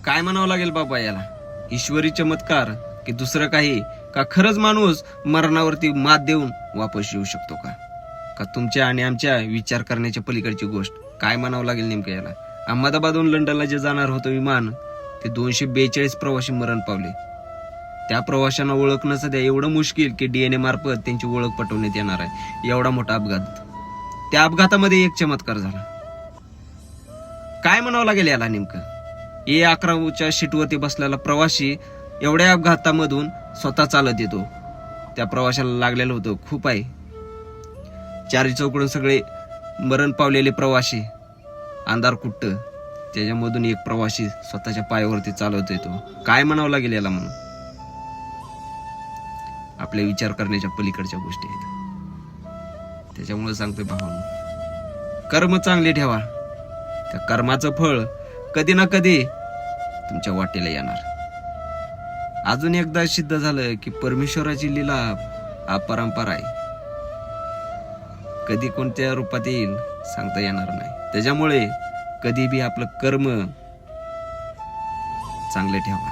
काय म्हणावं लागेल बाबा याला? ईश्वरी चमत्कार की दुसरं काही? का खरंच माणूस मरणावरती मात देऊन वापस येऊ शकतो का तुमच्या आणि आमच्या विचार करण्याच्या पलीकडची गोष्ट? काय म्हणावं लागेल नेमकं याला? अहमदाबादहून लंडनला जे जाणार होतं विमान, ते 242 प्रवासी मरण पावले. त्या प्रवाशांना ओळखणं सध्या एवढं मुश्किल की डीएनए मार्फत त्यांची ओळख पटवण्यात येणार आहे. एवढा मोठा अपघात. त्या अपघातामध्ये एक चमत्कार झाला. काय म्हणावं लागेल याला नेमकं? A11 शीटवरती बसलेला प्रवासी एवढ्या अपघातामधून स्वतः चालत येतो. त्या प्रवाशाला लागलेलं होतं खूप आहे. चारी चौकडून सगळे मरण पावलेले प्रवासी, अंधार कुट्ट, त्याच्यामधून एक प्रवासी स्वतःच्या पायावरती चालवत येतो. काय म्हणावं लागेल याला? म्हणून आपल्या विचार करण्याच्या पलीकडच्या गोष्टी आहेत. त्याच्यामुळे सांगतोय भावांनो, कर्म चांगले ठेवा. त्या कर्माचं फळ कधी ना कधी तुमच्या वाटेला येणार. अजून एकदा सिद्ध झालं की परमेश्वराची लीला अपरंपार आहे. कधी कोणत्या रूपात येईल सांगता येणार नाही. त्याच्यामुळे कधी बी आपलं कर्म चांगले ठेवा.